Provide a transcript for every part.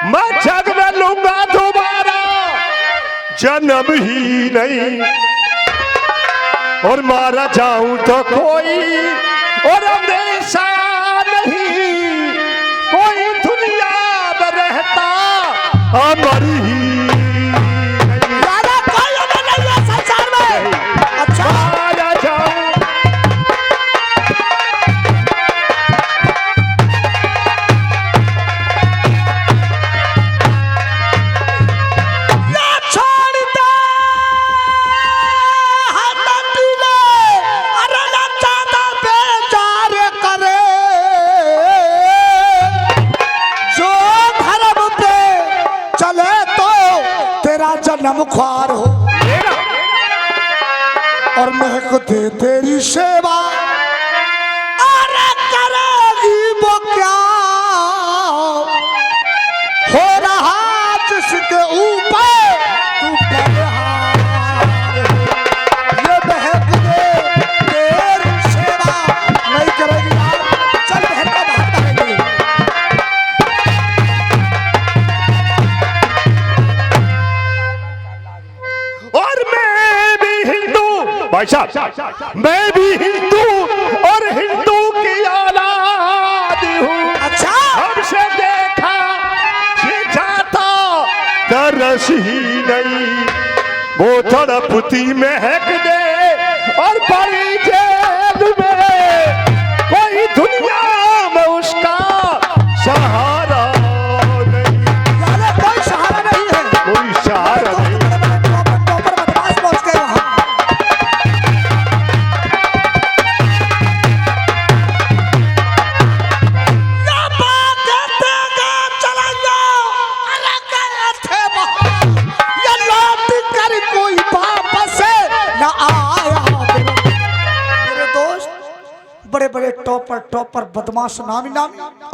मैं जग में लूंगा दोबारा जन्म ही नहीं, और मारा जाऊं तो कोई और हमेशा नहीं, कोई दुनिया में रहता अमर ही जन्म ख्वार हो और महक दे तेरी सेवा, अरे करेगी वो क्या हो रहा जिसके ऊपर तू बलिहार, ये महक दे तेरी सेवा नहीं करेगी यार, चल बहन का बाहर करेंगे। भाई साहब, मैं भी हिंदू और हिंदू की औलाद हूँ। अच्छा, हमसे देखा ये जाता तरस ही नहीं, वो तड़पती महक दे और बड़ी जेल में, कोई दुनिया में उसका सहारा नहीं। कोई सहारा नहीं है, कोई सहारा नहीं। बड़े बड़े टॉपर बदमाश नामी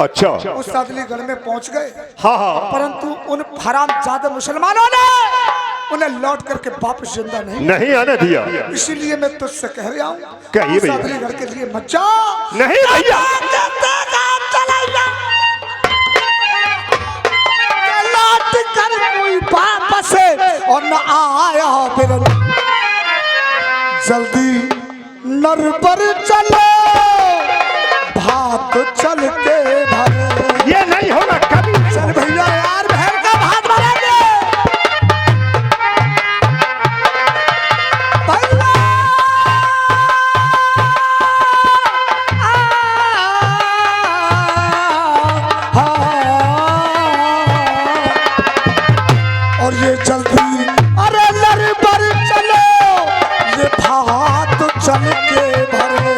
अच्छा उस अदलीगढ़ में पहुंच गए। हाँ हाँ, परंतु उन हरामजादे मुसलमानों ने उन्हें लौट करके वापस जिंदा नहीं आने दिया। इसीलिए मैं तुझसे कह रहा हूँ, कहिए भैया। अदलीगढ़ के लिए मत जा। नहीं भैया, लौट कर कोई वापस और न आया फिर, जल्दी नर पर चलो भात चल के भरे, ये नहीं होगा कभी। चल भैया यार, बहन का भात भरेंगे भैया। और ये जल्दी अरे नर पर चलो, ये भात चल के भरे,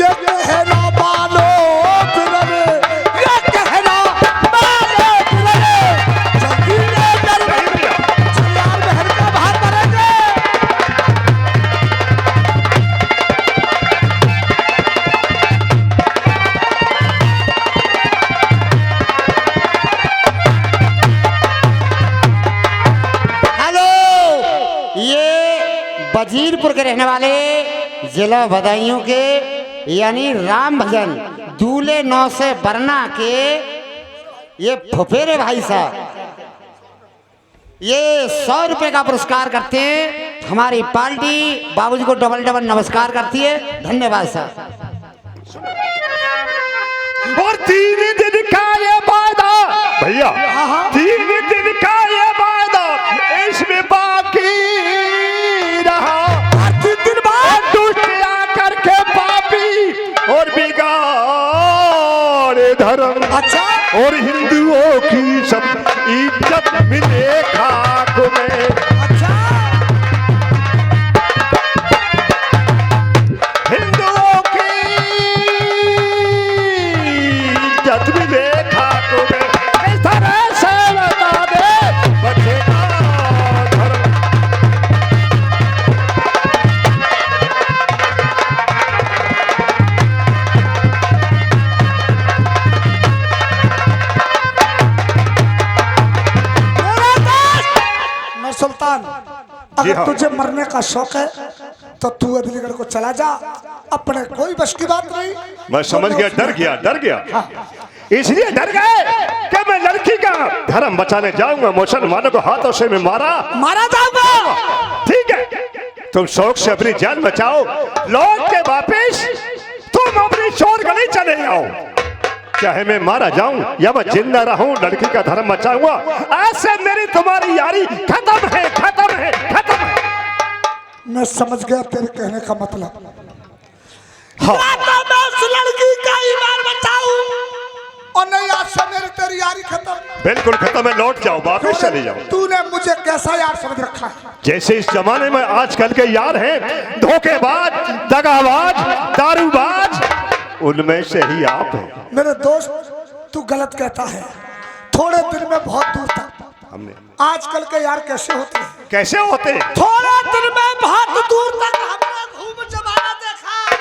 ये कहना मानो फिरने, ये कहना मानो फिरने, जल्दी ले चल यार, बहन का भात भरेंगे। हेलो, ये वजीरपुर के रहने वाले जिला बदायूं के यानी राम भजन दूल्हे 9 से बरना के ये फुफेरे भाई साहब, ये 100 रुपए का पुरस्कार करते हैं। हमारी पार्टी बाबूजी को डबल डबल नमस्कार करती है। धन्यवाद साहब। और 3 दिन का ये वादा भैया, 3 दिन का ये वादा इसमें बाकी रहा, 3 दिन बाद दुष्टिया करके पापी और बिगाड़े धर्म। अच्छा, और हिंदुओं की सब इज्जत मिले खाक में। अच्छा, हिंदुओं की इज्जत मिले खाक में, इस तरह से बता दे बचेगा धर्म। सुल्तान, अगर हाँ। तुझे मरने का शौक है तो तू अदलीगढ़ को चला जा, अपने कोई बस की बात नहीं। मैं समझ गया, डर गया, इसलिए डर गए कि मैं लड़की का धर्म बचाने जाऊंगा, मुसलमानों को हाथों से मैं मारा जाऊंगा। ठीक है, तुम शौक से अपनी जान बचाओ, लौट के वापिस तुम अपनी चोर गली चले जाओ। चाहे मैं मारा जाऊं या मैं जिंदा रहूं, लड़की का धर्म बचाऊंगा। ऐसे मेरी तुम्हारी यारी खत्म है, खत्म है, खत्म है। मैं समझ गया तेरे कहने का मतलब। हाँ। या तो मैं उस लड़की का ईमान बचाऊं और नहीं, आज से मेरी तेरी यारी खत्म। बिल्कुल खत्म है, लौट जाओ, वापस चले जाओ। तूने मुझे कैसा यार समझ रखा है? जैसे इस जमाने में आजकल के यार हैं, धोखेबाज, दगाबाज, दारूबाज, उनमें से ही आप हैं। मेरे दोस्त, तू गलत कहता है। थोड़े दिन में बहुत दूर तक हमने आजकल के यार कैसे होते हैं? कैसे होते हैं? थोड़े दिन में बहुत दूर तक हमने घूम जमाना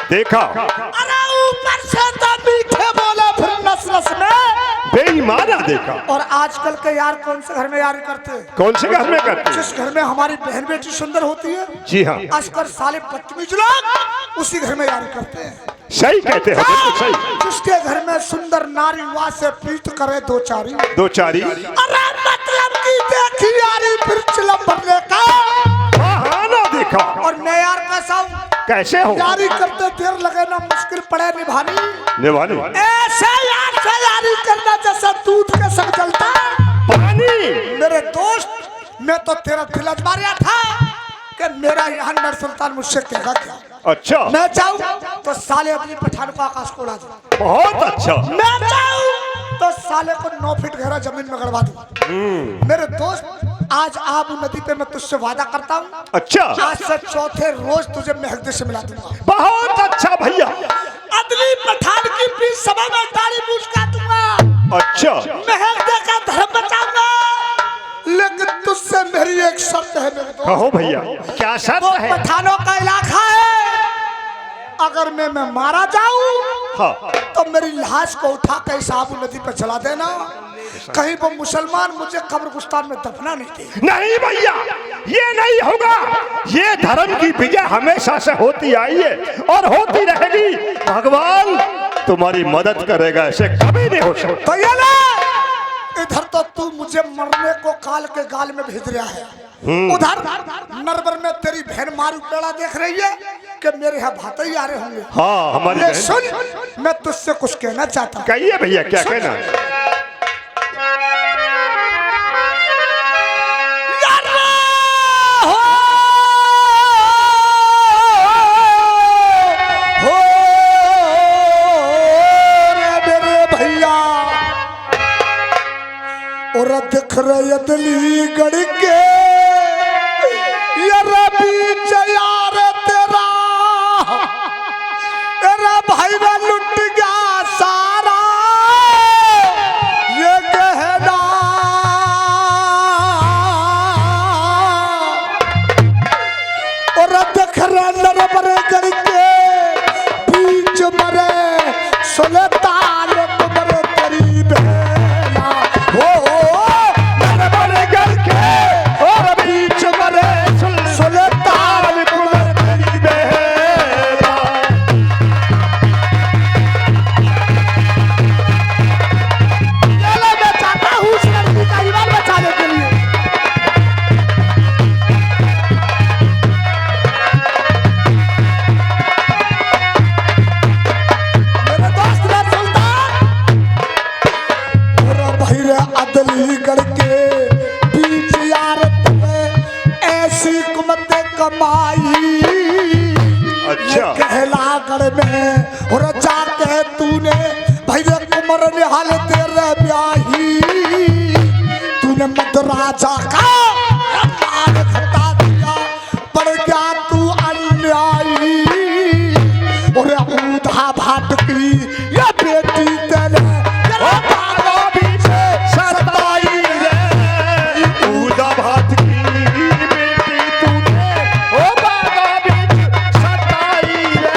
देखा। अरे ऊपर से तो मीठे बोले, फिर नस नस में बेईमाना देखा। और आजकल के यार कौन से घर में यारी करते हैं? कौन से घर में करते हैं? जिस घर में हमारी बहन बेटी सुंदर होती है, जी हाँ, अस्कर साले बदतमीज लोग उसी घर में यारी करते हैं। सही कहते हो, बिल्कुल सही। जिसके घर में सुंदर नारी वाह से प्रीत करे दो चारी। अरे मतलब की देखी यारी फिर चिलम भरने का बहाना देखा। और मैं यार कैसा हूँ? कैसे हो? यारी करते देर लगे ना मुश्किल पड़े निभानी। ऐसे यार से यारी करना जैसा दूध के संग चलता पानी। मेरे दोस्त, मैं तो तेरा दिल अजमारिया था कि मेरा यहाँ नर सुल्तान मुझसे कहेगा क्या। अच्छा, मैं चाहूँ तो साले अपनी पठान को आकाश को उड़ा दूं। बहुत अच्छा। मैं चाहूँ तो साले को 9 फीट गहरा जमीन में गड़वा दूं। मेरे दोस्त, आज आबू नदी पे मैं तुझसे वादा करता हूँ। अच्छा, आज से चौथे रोज तुझे मेहदी से मिला दूंगा। बहुत अच्छा भैया। अदली पठान की बीच सभा में ताली मुस्का दूंगा। अच्छा, मेहदी का धर्म बचाऊंगा। लेकिन तुझसे मेरी एक शर्त है मेरे दोस्त। कहो भैया, क्या शर्त वो है? पठानों का इलाका है। अगर मैं मारा जाऊं, हाँ, तो मेरी लाश को उठा कर इस आबू नदी पर चला देना। कहीं वो मुसलमान मुझे कब्रिस्तान में दफना नहीं दे। नहीं भैया, ये नहीं होगा। ये धर्म की विजय हमेशा से होती आई है और होती रहेगी। भगवान तुम्हारी मदद करेगा, ऐसे कभी नहीं हो सकता। तो ये ले, इधर तो तू मुझे मरने को काल के गाल में भेज रहा है, उधर नरबर में तेरी बहन मारू पेड़ा देख रही है कि मेरे यहाँ भाते आ रहे होंगे। हाँ, हमारी बहन। सुन, मैं तुझसे कुछ कहना चाहता हूँ। कहिए भैया, क्या कहना है? दिख रहे अदली गढ़ के बीच यार तेरा भाई ना लुट गया सारा ये गहना। और दिख रहे नरबर गढ़ के बीच मरे सुल्तान कुमर तेरी बहना। हो में और जाके तूने भैया कुमर निहाल तेरे ब्याही तूने मदराजा का मार हटा दिया, पड़ गया तू अन्यायी। और ऊधा भाटकी ये बेटी तेरे सताई रे, ऊधा भाटकी बेटी तूने ओ बागा बीच सताई रे।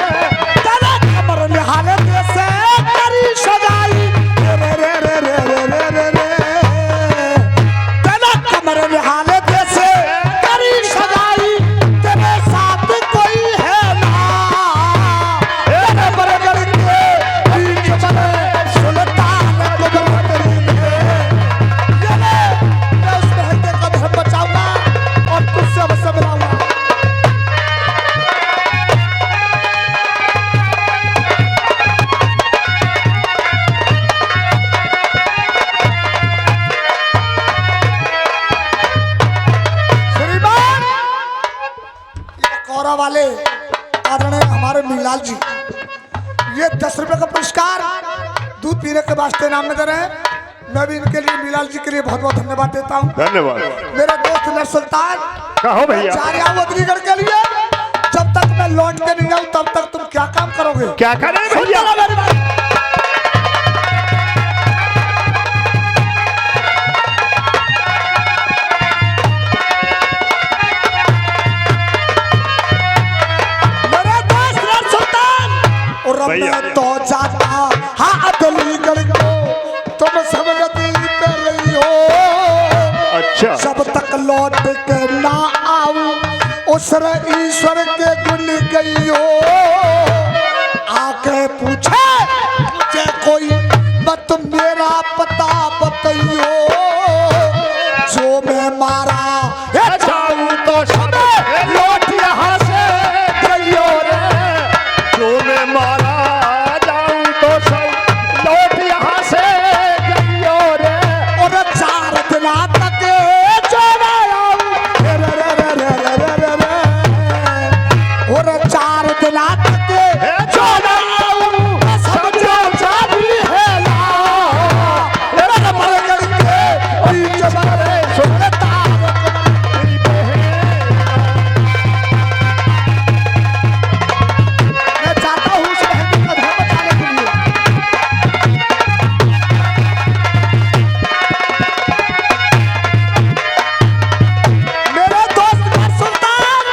तेरे कमर निहाल से करी सगाई रे रे रे रे रे रे रे। तेरे कमर निहाल वाले आदरणीय हमारे मीलाल जी, ये 10 रुपए का पुरस्कार दूध पीने के वास्ते नाम में दे रहे हैं। मैं भी इनके लिए, मीलाल जी के लिए बहुत बहुत धन्यवाद देता हूँ। धन्यवाद। मेरे दोस्त नर सुल्तान, कहो भैया। जा रहा हूँ अलीगढ़ के लिए, जब तक मैं लौट के नहीं आऊँ तब तक तुम क्या काम करोगे? क्या करें भैया? मेरी बात। मेरे दोस्त नर सुल्तान, और अब भैया। मैं तो जाता हाँ अलीगढ़ को, तुम सब नदी पे रही हो। अच्छा। जब तक लौट के ना आऊं उस ईश्वर के गुण गई हो। आके पूछे मुझे कोई मत मेरा पता बताइयो, जो मैं मारा जाऊं तो सब लौट यहाँ से गइयो रे, जो मैं मारा जाऊं तो सब लौट यहाँ से गइयो रे। और 4 दिन तक जो ना आऊं, रे रे रे रे रे रे रे रे। और 4 दिन तक जो ना आऊं समझो जानी है ला। मेरा मर करके बीच मरे सुनता तेरी बहन मैं चाहता हूँ उस बहन का धर्म बचाने के लिए। मेरे दोस्त नर सुल्तान,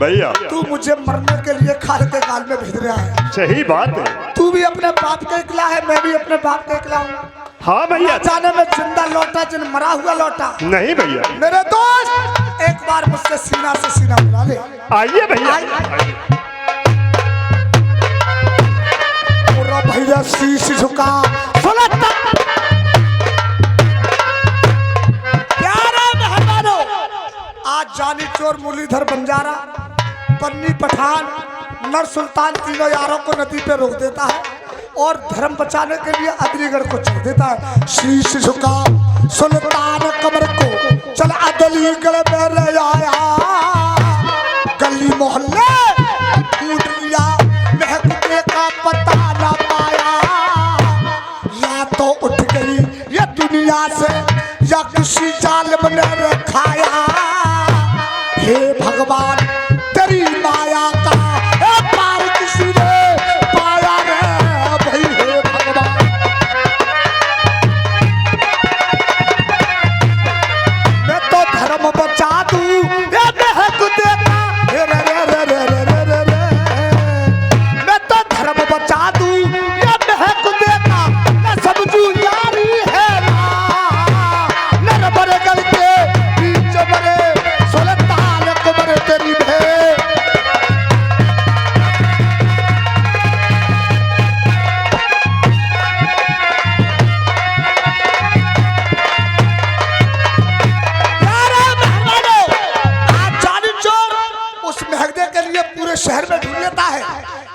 भैया। तू मुझे मरने के लिए खाल के गाल में भेज रहा है। सही बात है। तू भी अपने बाप का इकला है, मैं भी अपने बाप का इकला हूँ। हाँ भैया। जाने में जिंदा लौटा जिन मरा हुआ लौटा। नहीं भैया। मेरे दोस्त एक बार मुझसे सीना से सीना मिला ले। आइए भैया। पूरा भैया शीश झुका सुनता। प्यारे मेहमानों, आज जानी चोर मुरलीधर बंजारा, पन्नी पठान, नर सुल्तान तीनों यारों को नदी पे रोक देता है और धर्म बचाने के लिए अदलीगढ़ को छोड़ देता है। शीश झुका सुल्तान कमर को, चल अदलीगढ़ में ले आया। गली मोहल्ले ढूंढ लिया, महकते का पता ना पाया। या तो उठ गई ये दुनिया से, या किसी जालिम ने रखाया। हे भगवान तेरी माया का पार किसी ने पाया रे भाई। हे भगवान, मैं तो धर्म बचा दूं ये महक देता। रे रे रे रे रे रे रे रे। मैं तो धर्म बचा दूं ये महक देता। मैं समझू यारी है ना, नर बरे गल के बीच बरे सुल्तान कुमर तेरी भे। उस महकदे के लिए पूरे शहर में ढूंढ लेता है,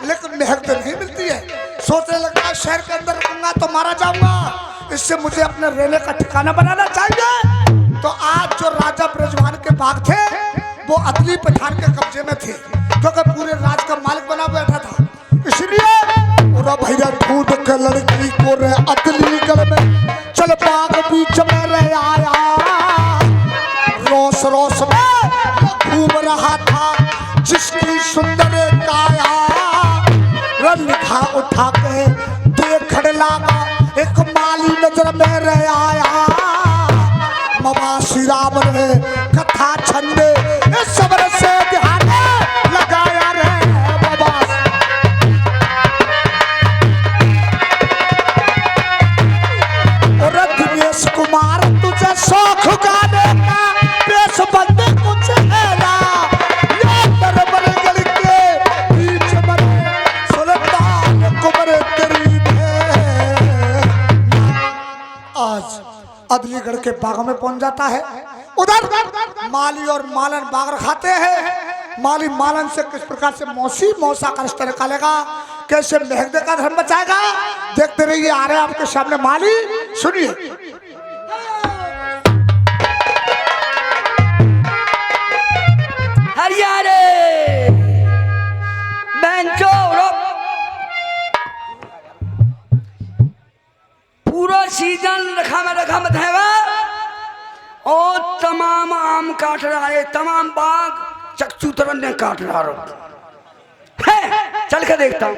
लेकिन महकदे नहीं मिलती है। सोचने लगता है शहर के अंदर रुकूंगा तो मारा जाऊंगा, इससे मुझे अपने रहने का ठिकाना बनाना चाहिए। तो आज जो राजा ब्रजवान के बाग थे वो अदली पठान के कब्जे में थे, क्योंकि पूरे राज का मालिक बना बैठा था। इसलिए पूरा भैया ढूंढ के लड़की को रे अदलीगढ़ में चल बाग बीच में रह आया। रोस रोस में घूम रहा था जिसकी सुंदर काया। रंधा उठा के देखने लगा, एक माली नजर में रह आया। मवासी राम ने कथा छंदे इस सबर से ध्यान लगाया रे बाबा। और दिनेश कुमार तुझे शौक गाने का पेश बंद कुछ है ना। ये दरबार गली के बीच में सुल्तान कुमर तेरी भे। आज अदलीगढ़ के बाग में पहुंच जाता है। उधर माली और मालन बाग खाते हैं। माली मालन से किस प्रकार से मौसी मौसा का रिश्ता निकालेगा, कैसे महकदे का धर्म बचाएगा, देखते रहिए। आ रहे हैं आपके सामने माली, सुनिए। हरियाणा पूरा सीजन रखा में हैगा और तमाम आम काट रहा है, तमाम बाग चकचू तरह ने काट रहा है। चल के देखता हूँ।